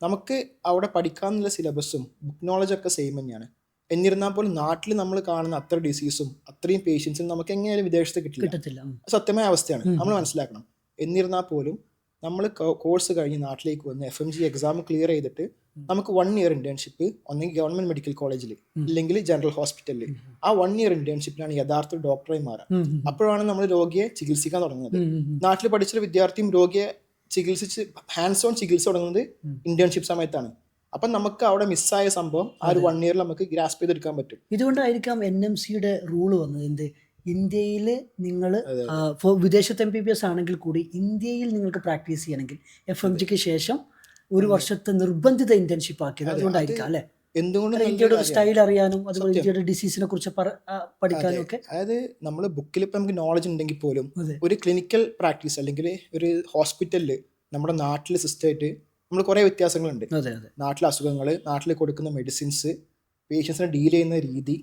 നമുക്ക് അവിടെ പഠിക്കാനുള്ള സിലബസും ബുക്ക് നോളജൊക്കെ സെയിം തന്നെയാണ്. എന്നിരുന്നാൽ പോലും നാട്ടിൽ നമ്മൾ കാണുന്ന അത്ര ഡിസീസും അത്രയും പേഷ്യൻസും നമുക്ക് എങ്ങനെയാലും വിദേശത്ത് കിട്ടില്ല. സത്യമായ അവസ്ഥയാണ്, നമ്മൾ മനസ്സിലാക്കണം. എന്നിരുന്നാൽ പോലും നമ്മൾ കോഴ്സ് കഴിഞ്ഞ് നാട്ടിലേക്ക് വന്ന് FMG എക്സാം ക്ലിയർ ചെയ്തിട്ട് നമുക്ക് 1 ഇയർ ഇന്റേൺഷിപ്പ് ഒന്നെങ്കിൽ ഗവൺമെന്റ് മെഡിക്കൽ കോളേജിൽ ഇല്ലെങ്കിൽ ജനറൽ ഹോസ്പിറ്റലിൽ, ആ 1 ഇയർ ഇന്റേൺഷിപ്പിലാണ് യഥാർത്ഥ ഡോക്ടറായി മാറുക. അപ്പോഴാണ് നമ്മൾ രോഗിയെ ചികിത്സിക്കാൻ തുടങ്ങുന്നത്. നാട്ടിൽ പഠിച്ചൊരു വിദ്യാർത്ഥിയും രോഗിയെ ചികിത്സിച്ച് ഹാൻഡ്സ് ഓൺ ചികിത്സ തുടങ്ങുന്നത് ഇന്റേൺഷിപ്പ് സമയത്താണ്. അപ്പം നമുക്ക് അവിടെ മിസ്സായ സംഭവം ആ ഒരു 1 ഇയറിൽ നമുക്ക് ഗ്രാസ്പ് ചെയ്തെടുക്കാൻ പറ്റും. ഇതുകൊണ്ടായിരിക്കാം NMCയുടെ റൂള് വന്നത്. എന്ത്, ഇന്ത്യയിൽ നിങ്ങൾ വിദേശത്ത് MBBS ആണെങ്കിൽ കൂടി ഇന്ത്യയിൽ നിങ്ങൾക്ക് പ്രാക്ടീസ് ചെയ്യണമെങ്കിൽ FMGക്ക് ശേഷം 1 വർഷത്തെ നിർബന്ധിത ഇന്റേൺഷിപ്പ് ആക്കിയത് അതുകൊണ്ടായിരിക്കാം അല്ലെ? എന്തുകൊണ്ട് ഇന്ത്യയുടെ സ്റ്റൈൽ അറിയാനും അതുപോലെ ഇന്ത്യയുടെ ഡിസീസിനെ കുറിച്ച് പഠിക്കാനും ഒക്കെ. അതായത് നമ്മൾ ബുക്കിൽ ഇപ്പം നമുക്ക് നോളജ് ഉണ്ടെങ്കിൽ പോലും ഒരു ക്ലിനിക്കൽ പ്രാക്ടീസ് അല്ലെങ്കിൽ ഒരു ഹോസ്പിറ്റലിൽ നമ്മുടെ നാട്ടിലെ സിസ്റ്റമായിട്ട് നമ്മൾ കുറേ വ്യത്യാസങ്ങളുണ്ട്. നാട്ടിലെ അസുഖങ്ങൾ, നാട്ടിൽ കൊടുക്കുന്ന മെഡിസിൻസ്, പേഷ്യൻസിനെ ഡീൽ ചെയ്യുന്ന രീതി,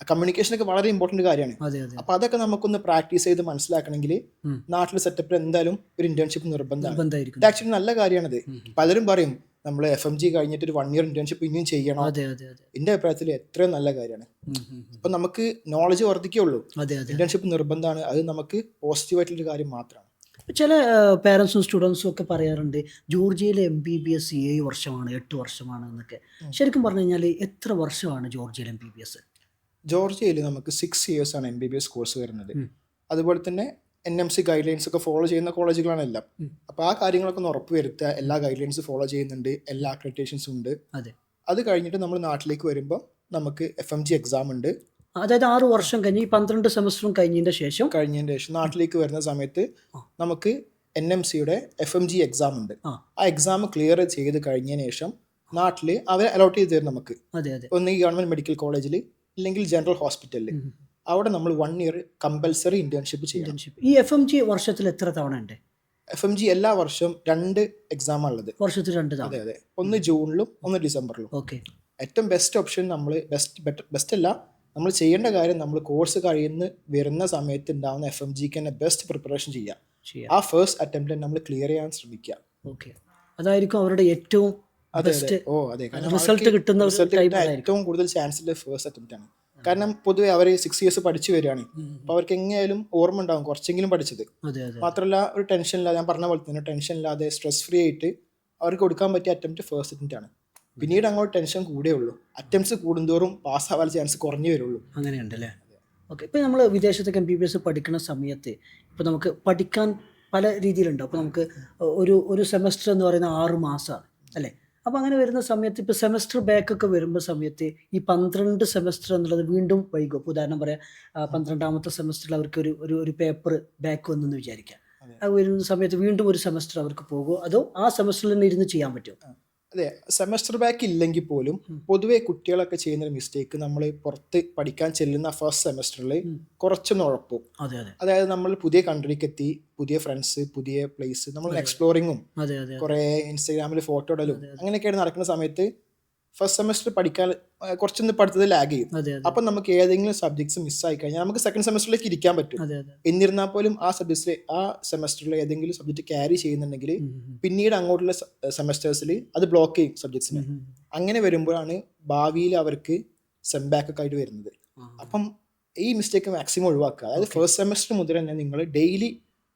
കമ്മ്യൂണിക്കേഷനൊക്കെ വളരെ ഇമ്പോർട്ടന്റ് കാര്യമാണ്. അപ്പൊ അതൊക്കെ നമുക്കൊന്ന് പ്രാക്ടീസ് ചെയ്ത് മനസ്സിലാക്കണമെങ്കിൽ നാട്ടിലെ സെറ്റപ്പിൽ എന്തായാലും ഒരു ഇന്റേൺഷിപ്പ് നിർബന്ധമാണ്. ആക്ച്വലി നല്ല കാര്യമാണത്. പലരും പറയും നമ്മൾ FMG കഴിഞ്ഞിട്ട് ഒരു 1 ഇയർ ഇന്റേൺഷിപ്പ് ഇനിയും ചെയ്യണം. എന്റെ അഭിപ്രായത്തിൽ എത്രയും നല്ല കാര്യമാണ്. അപ്പൊ നമുക്ക് നോളജ് വർദ്ധിക്കുള്ളൂ. ഇന്റേൺഷിപ്പ് നിർബന്ധമാണ്. അത് നമുക്ക് പോസിറ്റീവായിട്ടുള്ളൊരു കാര്യം മാത്രമാണ്. ചില പാരൻസും സ്റ്റുഡൻസും ഒക്കെ പറയാറുണ്ട് ജോർജിയയിലെ MBBS 7 വർഷമാണ് 8 വർഷമാണ് എന്നൊക്കെ. ശരിക്കും പറഞ്ഞു കഴിഞ്ഞാൽ എത്ര വർഷമാണ് ജോർജിയയിലെ MBBS? ജോർജിയയിൽ നമുക്ക് 6 ഇയേഴ്സ് ആണ് MBBS കോഴ്സ് വരുന്നത്. അതുപോലെ തന്നെ NMC ഗൈഡ് ലൈൻസ് ഒക്കെ ഫോളോ ചെയ്യുന്ന കോളേജുകളാണ് എല്ലാം. അപ്പോൾ ആ കാര്യങ്ങളൊക്കെ ഒന്ന് ഉറപ്പ് വരുത്തുക, എല്ലാ ഗൈഡ് ലൈൻസ് ഫോളോ ചെയ്യുന്നുണ്ട്, എല്ലാ അക്രഡിറ്റേഷൻസും ഉണ്ട്. അത് കഴിഞ്ഞിട്ട് നമ്മൾ നാട്ടിലേക്ക് വരുമ്പോൾ നമുക്ക് FMG എക്സാം ഉണ്ട്. അതായത് 6 വർഷം കഴിഞ്ഞ് ഈ 12 സെമസ്റ്ററും കഴിഞ്ഞതിന്റെ ശേഷം നാട്ടിലേക്ക് വരുന്ന സമയത്ത് നമുക്ക് NMCയുടെ FMG എക്സാം ഉണ്ട്. ആ എക്സാം ക്ലിയർ ചെയ്ത് കഴിഞ്ഞതിന് ശേഷം നാട്ടിൽ അവർ അലോട്ട് ചെയ്ത് തരും നമുക്ക്. ഒന്നെങ്കിൽ ഗവൺമെന്റ് മെഡിക്കൽ കോളേജിൽ ഇല്ലെങ്കിൽ ജനറൽ ഹോസ്പിറ്റലിൽ. അവിടെ നമ്മൾ 1 ഇയർ കമ്പൽസറി ഇന്റേൺഷിപ്പ് ചെയ്യണം. ഈ FMG വർഷത്തിൽ എത്ര തവണ ഉണ്ട്? FMG എല്ലാ വർഷവും 2 എക്സാം ഉള്ളത്. വർഷത്തിൽ 2 തവണ. അതെ, ഒന്ന് ജൂണിലും ഒന്ന് ഡിസംബറിലും. ഏറ്റവും ബെസ്റ്റ് ഓപ്ഷൻ നമ്മൾ ബെസ്റ്റ് അല്ല, നമ്മൾ ചെയ്യേണ്ട കാര്യം നമ്മൾ കോഴ്സ് കഴിയുന്ന വരുന്ന സമയത്ത് ഉണ്ടാവുന്ന FMGക്ക് തന്നെ ബെസ്റ്റ് പ്രിപ്പറേഷൻ ചെയ്യാം. ആ ഫസ്റ്റ് അറ്റംപ്റ്റ് നമ്മൾ ക്ലിയർ ചെയ്യാൻ ശ്രമിക്കുക. അതായിരിക്കും അവരുടെ ഏറ്റവും റിസൾട്ട് കിട്ടുന്ന ഏറ്റവും കൂടുതൽ ചാൻസ് ഫസ്റ്റ് അറ്റംപ്റ്റ് ആണ്. കാരണം പൊതുവെ അവർ 6 ഇയേഴ്സ് പഠിച്ചു വരികയാണ്. അപ്പോൾ അവർക്ക് എങ്ങനെയായാലും ഓർമ്മ ഉണ്ടാവും കുറച്ചെങ്കിലും പഠിച്ചത്. മാത്രമല്ല ഒരു ടെൻഷൻ ഇല്ലാതെ, ഞാൻ പറഞ്ഞ പോലെ തന്നെ ടെൻഷൻ ഇല്ലാതെ സ്ട്രെസ് ഫ്രീ ആയിട്ട് അവർക്ക് കൊടുക്കാൻ പറ്റിയ അറ്റംപ്റ്റ് ഫസ്റ്റ് അറ്റംപ്റ്റ് ആണ്. പിന്നീട് അങ്ങോട്ട് ടെൻഷൻ കൂടേ ഉള്ളൂ. അറ്റംപ്റ്റ്സ് കൂടുന്തോറും പാസ്സാവാൻ ചാൻസ് കുറഞ്ഞു വരുള്ളൂ. അങ്ങനെയുണ്ടല്ലേ? ഓക്കെ. ഇപ്പോൾ നമ്മൾ വിദേശത്തൊക്കെ MBBS പഠിക്കുന്ന സമയത്ത് ഇപ്പോൾ നമുക്ക് പഠിക്കാൻ പല രീതിയിലുണ്ട്. അപ്പോൾ നമുക്ക് ഒരു സെമസ്റ്റർ എന്ന് പറയുന്നത് 6 മാസമാണ് അല്ലേ? അപ്പോൾ അങ്ങനെ വരുന്ന സമയത്ത് ഇപ്പോൾ സെമസ്റ്റർ ബാക്കൊക്കെ വരുമ്പോൾ സമയത്ത് ഈ 12 സെമസ്റ്റർ എന്നുള്ളത് വീണ്ടും വൈകും. ഇപ്പോൾ ഉദാഹരണം പറയാം, 12ാമത്തെ സെമസ്റ്ററിൽ അവർക്ക് ഒരു പേപ്പർ ബാക്ക് വന്നെന്ന് വിചാരിക്കാം. ആ വരുന്ന സമയത്ത് വീണ്ടും ഒരു സെമസ്റ്റർ അവർക്ക് പോകുമോ, അതോ ആ സെമസ്റ്ററിൽ തന്നെ ഇരുന്ന് ചെയ്യാൻ പറ്റുമോ? അതെ, സെമസ്റ്റർ ബാക്ക് ഇല്ലെങ്കിൽ പോലും പൊതുവെ കുട്ടികളൊക്കെ ചെയ്യുന്ന ഒരു മിസ്റ്റേക്ക്, നമ്മൾ പുറത്ത് പഠിക്കാൻ ചെല്ലുന്ന ഫസ്റ്റ് സെമസ്റ്ററിൽ കുറച്ചൊന്ന് ഉഴപ്പും. അതെ അതെ അതായത് നമ്മൾ പുതിയ കൺട്രിക്ക് എത്തി, പുതിയ ഫ്രണ്ട്സ്, പുതിയ പ്ലേസ്, നമ്മൾ എക്സ്പ്ലോറിങ്ങും അതെ അതെ കുറേ ഇൻസ്റ്റാഗ്രാമിൽ ഫോട്ടോ ഇടലും അങ്ങനെയൊക്കെയാണ് നടക്കുന്ന സമയത്ത് ഫസ്റ്റ് സെമസ്റ്റർ പഠിക്കാൻ കുറച്ചൊന്ന് പഠിത്തത്തിൽ ലാഗ് ചെയ്യും. അതെ അതെ അപ്പം നമുക്ക് ഏതെങ്കിലും സബ്ജക്ട്സ് മിസ്സായി കഴിഞ്ഞാൽ നമുക്ക് സെക്കൻഡ് സെമസ്റ്ററിലേക്ക് ഇരിക്കാൻ പറ്റും. അതെ അതെ എന്നിരുന്നാൽ പോലും ആ സെമസ്റ്ററിൽ ഏതെങ്കിലും സബ്ജക്ട് ക്യാരി ചെയ്യുന്നുണ്ടെങ്കിൽ പിന്നീട് അങ്ങോട്ടുള്ള സെമസ്റ്റേഴ്സിൽ അത് ബ്ലോക്ക് ചെയ്യും സബ്ജക്ട്സിനെ. അങ്ങനെ വരുമ്പോഴാണ് ഭാവിയിൽ അവർക്ക് സെംബാക്ക് ഒക്കെ ആയിട്ട് വരുന്നത്. അപ്പം ഈ മിസ്റ്റേക്ക് മാക്സിമം ഒഴിവാക്കുക. അതായത് ഫസ്റ്റ് സെമസ്റ്റർ മുതൽ തന്നെ നിങ്ങൾ ഡെയിലി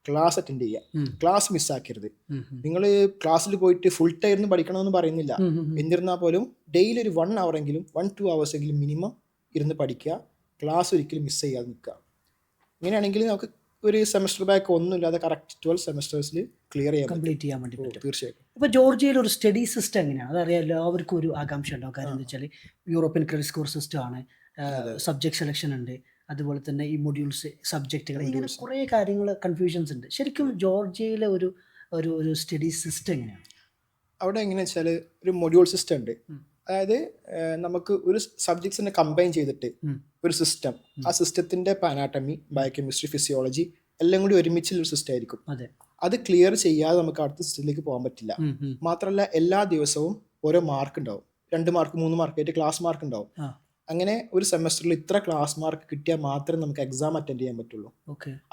ക്ലാസ് അറ്റൻഡ് ചെയ്യുക, ക്ലാസ് മിസ്സാക്കരുത്. നിങ്ങൾ ക്ലാസ്സിൽ പോയിട്ട് ഫുൾ ടൈം ഇരുന്ന് പഠിക്കണമെന്ന് പറയുന്നില്ല. എന്നിരുന്നാൽ പോലും ഡെയിലി ഒരു 1 hour എങ്കിലും 1-2 hours എങ്കിലും മിനിമം ഇരുന്ന് പഠിക്കുക, ക്ലാസ് ഒരിക്കലും മിസ് ചെയ്യാതെ നിൽക്കുക. ഇങ്ങനെയാണെങ്കിൽ നമുക്ക് ഒരു സെമസ്റ്റർ ബാക്ക് ഒന്നുമില്ലാതെ കറക്റ്റ് 12 സെമസ്റ്റേഴ്സിൽ ക്ലിയർ ചെയ്യാൻ കംപ്ലീറ്റ് ചെയ്യാൻ വേണ്ടി പറ്റും. തീർച്ചയായിട്ടും. ഇപ്പോൾ ജോർജിയയിൽ ഒരു സ്റ്റഡി സിസ്റ്റം എങ്ങനെയാണ് അതറിയാം എല്ലാവർക്കും ഒരു ആകാംക്ഷ ഉണ്ടാവും. കാര്യം എന്താ വെച്ചാൽ യൂറോപ്യൻ ക്രെഡിറ്റ് സ്കോർ സിസ്റ്റം ആണ്, സബ്ജക്ട് സെലക്ഷൻ ഉണ്ട്, അതുപോലെ തന്നെ ഈ മൊഡ്യൂൾസ്, സബ്ജക്റ്റുകൾ, ഇങ്ങനെ കുറേ കാര്യങ്ങൾ കൺഫ്യൂഷൻസ് ഉണ്ട്. ശരിക്കും ജോർജിയയിലെ ഒരു ഒരു ഒരു സ്റ്റഡി സിസ്റ്റം എങ്ങനെയാണ്? അവിടെ എങ്ങനെയാ വെച്ചാൽ ഒരു മൊഡ്യൂൾ സിസ്റ്റം ഉണ്ട്. അതായത് നമുക്ക് ഒരു സബ്ജക്ട്സിനെ കമ്പൈൻ ചെയ്തിട്ട് ഒരു സിസ്റ്റം, ആ സിസ്റ്റത്തിന്റെ അനാട്ടമി, ബയോകെമിസ്ട്രി, ഫിസിയോളജി എല്ലാം കൂടി ഒരുമിച്ചുള്ള ഒരു സിസ്റ്റം ആയിരിക്കും. അതെ, അത് ക്ലിയർ ചെയ്യാതെ നമുക്ക് അടുത്ത സിസ്റ്റത്തിലേക്ക് പോകാൻ പറ്റില്ല. മാത്രമല്ല എല്ലാ ദിവസവും ഓരോ മാർക്ക് ഉണ്ടാവും, 2 മാർക്ക് 3 മാർക്ക് ആയിട്ട് ക്ലാസ് മാർക്ക് ഉണ്ടാവും. അങ്ങനെ ഒരു സെമസ്റ്ററിൽ ഇത്ര ക്ലാസ് മാർക്ക് കിട്ടിയാൽ മാത്രമേ നമുക്ക് എക്സാം അറ്റൻഡ് ചെയ്യാൻ പറ്റുള്ളൂ.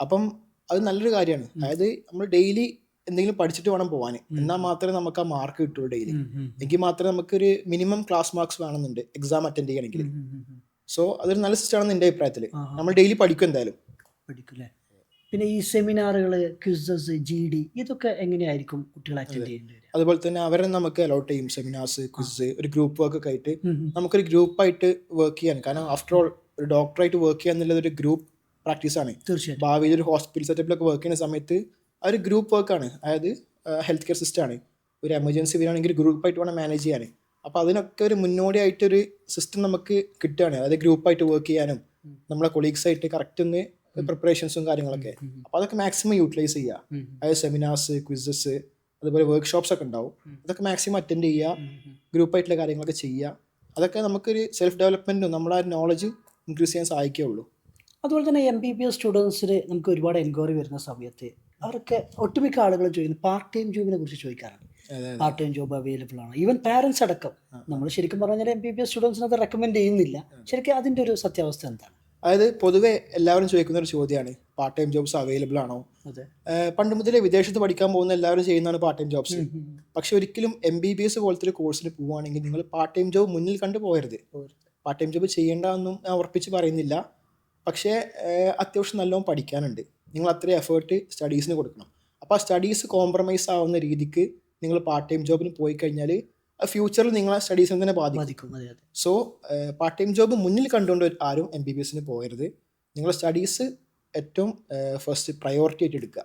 അപ്പം അത് നല്ലൊരു കാര്യമാണ്. അതായത് നമ്മൾ ഡെയിലി എന്തെങ്കിലും പഠിച്ചിട്ട് വേണം പോകാൻ, എന്നാൽ മാത്രമേ നമുക്ക് ആ മാർക്ക് കിട്ടുള്ളൂ ഡെയിലി. എങ്കിൽ മാത്രമേ നമുക്കൊരു മിനിമം ക്ലാസ് മാർക്സ് വേണമെന്നുണ്ട് എക്സാം അറ്റൻഡ് ചെയ്യണമെങ്കിൽ. സോ അതൊരു നല്ല സിസ്റ്റം ആണെന്ന് എൻ്റെ അഭിപ്രായത്തിൽ. നമ്മൾ ഡെയിലി പഠിക്കും എന്തായാലും. പഠിക്കും. പിന്നെ ഈ സെമിനാറുകൾ, ക്വിസസ്, GD ഇതൊക്കെ എങ്ങനെയായിരിക്കും കുട്ടികൾ അറ്റൻഡ് ചെയ്യേണ്ടത്? അതുപോലെ തന്നെ അവരെ നമുക്ക് അലോട്ട് ചെയ്യും സെമിനാർസ്, ക്വിസ്, ഒരു ഗ്രൂപ്പ് വർക്ക് ഒക്കെ ആയിട്ട് നമുക്കൊരു ഗ്രൂപ്പായിട്ട് വർക്ക് ചെയ്യാൻ. കാരണം ആഫ്റ്റർ ഓൾ ഒരു ഡോക്ടറായിട്ട് വർക്ക് ചെയ്യുക എന്നുള്ളത് ഒരു ഗ്രൂപ്പ് പ്രാക്ടീസ് ആണ്. തീർച്ചയായും ഭാവിയിൽ ഒരു ഹോസ്പിറ്റൽ സെറ്റപ്പിലൊക്കെ വർക്ക് ചെയ്യുന്ന സമയത്ത് ആ ഒരു ഗ്രൂപ്പ് വർക്കാണ്. അതായത് ഹെൽത്ത് കെയർ സിസ്റ്റം ആണ്. ഒരു എമർജൻസി വരികയാണെങ്കിൽ ഗ്രൂപ്പായിട്ട് വേണം മാനേജ് ചെയ്യാൻ. അപ്പോൾ അതിനൊക്കെ ഒരു മുന്നോടിയായിട്ടൊരു സിസ്റ്റം നമുക്ക് കിട്ടുകയാണ്. അതായത് ഗ്രൂപ്പായിട്ട് വർക്ക് ചെയ്യാനും നമ്മളെ കൊളീഗ്സായിട്ട് കറക്റ്റ് ഒന്ന് പ്രിപ്പറേഷൻസും കാര്യങ്ങളൊക്കെ. അപ്പോൾ അതൊക്കെ മാക്സിമം യൂട്ടിലൈസ് ചെയ്യുക. അതായത് സെമിനാർസ്, ക്വിസസ്, അതുപോലെ വർക്ക്ഷോപ്സ് ഒക്കെ ഉണ്ടാവും. അതൊക്കെ മാക്സിമം അറ്റൻഡ് ചെയ്യുക, ഗ്രൂപ്പായിട്ടുള്ള കാര്യങ്ങളൊക്കെ ചെയ്യുക. അതൊക്കെ നമുക്കൊരു സെൽഫ് ഡെവലപ്മെൻറ്റും നമ്മളെ നോളജ് ഇൻക്രീസ് ചെയ്യാൻ സഹായിക്കുകയുള്ളൂ. അതുപോലെ തന്നെ MBBS സ്റ്റുഡൻസിന് നമുക്ക് ഒരുപാട് എൻക്വയറി വരുന്ന സമയത്ത് അവർക്ക് ഒട്ടുമിക്ക ആളുകളും ചോദിക്കുന്നത് പാർട്ട് ടൈം ജോബിനെ കുറിച്ച് ചോദിക്കാറുണ്ട്. പാർട്ട് ടൈം ജോബ് അവൈലബിൾ ആണ്. ഈവൻ പാരൻസ് അടക്കം. നമ്മൾ ശരിക്കും പറഞ്ഞാൽ MBBS സ്റ്റുഡൻസിന് അത് റെക്കമെൻഡ് ചെയ്യുന്നില്ല. ശരിക്കും അതിൻ്റെ ഒരു സത്യാവസ്ഥ എന്താണ്? അതായത് പൊതുവെ എല്ലാവരും ചോദിക്കുന്ന ഒരു ചോദ്യമാണ്, പാർട്ട് ടൈം ജോബ്സ് അവൈലബിൾ ആണോ? പണ്ട് മുതലേ വിദേശത്ത് പഠിക്കാൻ പോകുന്ന എല്ലാവരും ചെയ്യുന്നതാണ് പാർട്ട് ടൈം ജോബ്സ്. പക്ഷെ ഒരിക്കലും MBBS പോലത്തെ ഒരു കോഴ്സിന് പോവുകയാണെങ്കിൽ നിങ്ങൾ പാർട്ട് ടൈം ജോബ് മുന്നിൽ കണ്ടു പോകരുത്. പാർട്ട് ടൈം ജോബ് ചെയ്യേണ്ടതെന്നും ഞാൻ ഉറപ്പിച്ച് പറയുന്നില്ല. പക്ഷേ അത്യാവശ്യം നല്ലോണം പഠിക്കാനുണ്ട്. നിങ്ങൾ അത്രയും എഫേർട്ട് സ്റ്റഡീസിന് കൊടുക്കണം. അപ്പോൾ ആ സ്റ്റഡീസ് കോംപ്രമൈസ് ആവുന്ന രീതിക്ക് നിങ്ങൾ പാർട്ട് ടൈം ജോബിന് പോയി കഴിഞ്ഞാൽ ഫ്യൂച്ചറിൽ നിങ്ങളെ സ്റ്റഡീസിനെ തന്നെ ബാധിക്കും. സോ പാർട്ട് ടൈം ജോബ് മുന്നിൽ കണ്ടുകൊണ്ട് ആരും MBBSന് പോകരുത്. നിങ്ങളുടെ സ്റ്റഡീസ് ഏറ്റവും ഫസ്റ്റ് പ്രയോറിറ്റി ആയിട്ട് എടുക്കുക.